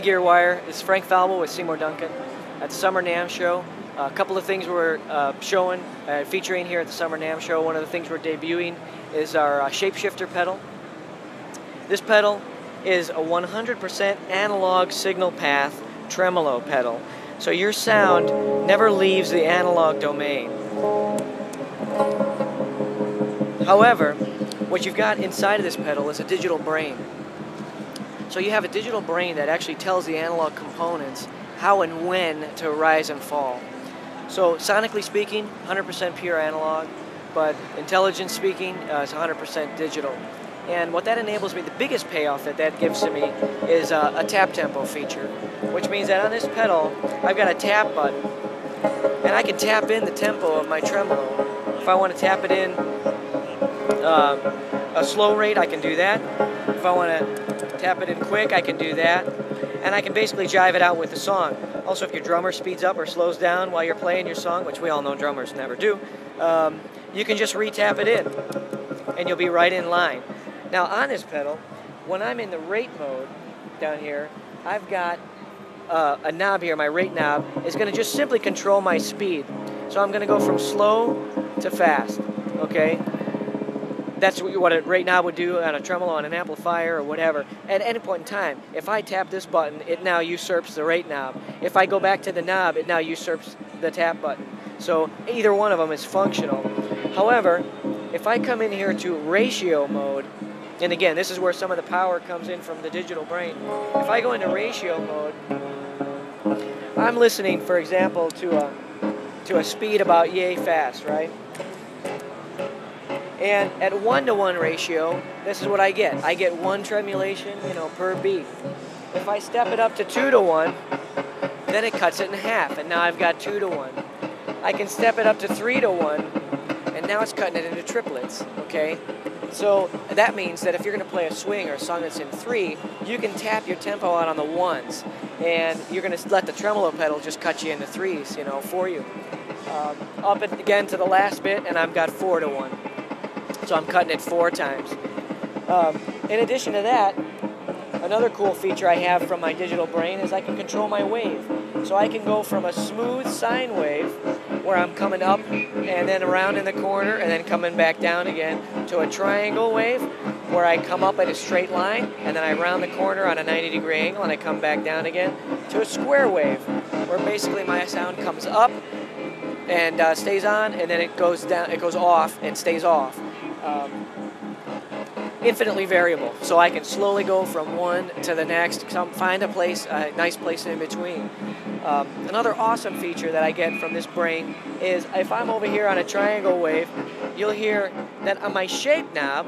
Gearwire. This is Frank Falbo with Seymour Duncan at the Summer NAMM show. A couple of things we're showing, featuring here at the Summer NAMM show. One of the things we're debuting is our shapeshifter pedal. This pedal is a 100% analog signal path tremolo pedal. So your sound never leaves the analog domain. However, what you've got inside of this pedal is a digital brain. So you have a digital brain that actually tells the analog components how and when to rise and fall. So sonically speaking, 100% pure analog, but intelligence speaking, it's 100% digital. And what that enables me, the biggest payoff that gives to me is a tap tempo feature, which means that on this pedal, I've got a tap button, and I can tap in the tempo of my tremolo. If I want to tap it in a slow rate, I can do that. If I want to tap it in quick, I can do that. And I can basically jive it out with the song. Also, if your drummer speeds up or slows down while you're playing your song, which we all know drummers never do, you can just re-tap it in, and you'll be right in line. Now, on this pedal, when I'm in the rate mode down here, I've got a knob here. My rate knob is going to just simply control my speed. So I'm going to go from slow to fast, okay? That's what a rate knob would do on a tremolo, on an amplifier, or whatever. At any point in time, if I tap this button, it now usurps the rate knob. If I go back to the knob, it now usurps the tap button. So either one of them is functional. However, if I come in here to ratio mode, and again, this is where some of the power comes in from the digital brain. If I go into ratio mode, I'm listening, for example, to a speed about yay fast, right? And at 1-to-1 ratio, this is what I get. I get 1 tremulation, per beat. If I step it up to 2-to-1, then it cuts it in half, and now I've got 2-to-1. I can step it up to 3-to-1, and now it's cutting it into triplets, okay? So that means that if you're going to play a swing or a song that's in 3, you can tap your tempo out on the 1s, and you're going to let the tremolo pedal just cut you into 3s, for you. Up it again to the last bit, and I've got 4-to-1. So I'm cutting it 4 times. In addition to that, another cool feature I have from my digital brain is I can control my wave. So I can go from a smooth sine wave, where I'm coming up and then around in the corner and then coming back down again, to a triangle wave, where I come up at a straight line and then I round the corner on a 90-degree angle and I come back down again, to a square wave, where basically my sound comes up and stays on, and then it goes down, it goes off and stays off. Infinitely variable, so I can slowly go from one to the next, find a place, a nice place in between. Another awesome feature that I get from this brain is if I'm over here on a triangle wave, you'll hear that on my shape knob,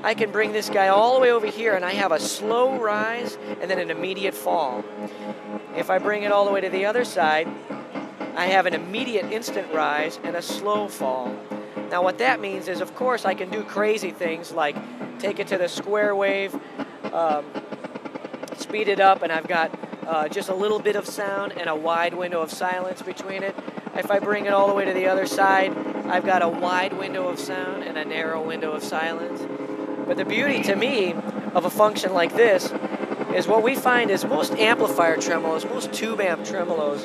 I can bring this guy all the way over here, and I have a slow rise and then an immediate fall. If I bring it all the way to the other side, I have an immediate instant rise and a slow fall. Now what that means is, of course, I can do crazy things like take it to the square wave, speed it up, and I've got just a little bit of sound and a wide window of silence between it. If I bring it all the way to the other side, I've got a wide window of sound and a narrow window of silence. But the beauty to me of a function like this is what we find is most amplifier tremolos, most tube amp tremolos,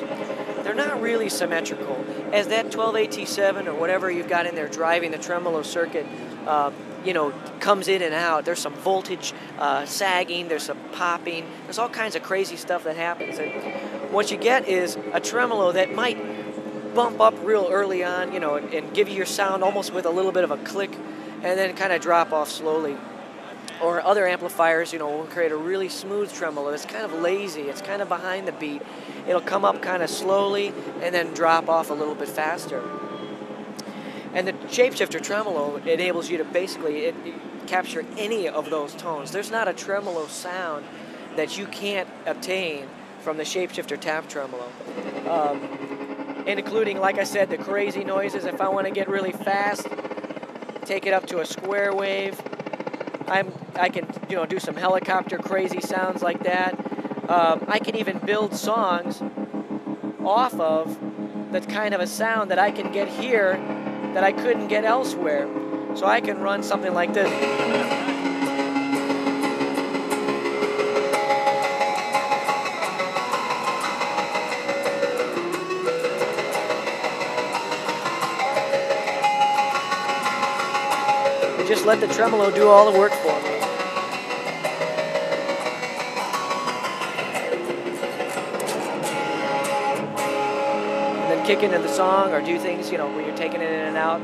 they're not really symmetrical. As that 12AT7 or whatever you've got in there driving the tremolo circuit, comes in and out, there's some voltage sagging, there's some popping, there's all kinds of crazy stuff that happens. And what you get is a tremolo that might bump up real early on, and give you your sound almost with a little bit of a click, and then kind of drop off slowly. Or other amplifiers, will create a really smooth tremolo that's kind of lazy, it's kind of behind the beat. It'll come up kind of slowly and then drop off a little bit faster. And the shapeshifter tremolo enables you to basically capture any of those tones. There's not a tremolo sound that you can't obtain from the shapeshifter tap tremolo. Including, like I said, the crazy noises. If I want to get really fast, take it up to a square wave. I can do some helicopter crazy sounds like that. I can even build songs off of the kind of a sound that I can get here that I couldn't get elsewhere. So I can run something like this. just let the tremolo do all the work for me. And then kick into the song or do things, you know, where you're taking it in and out.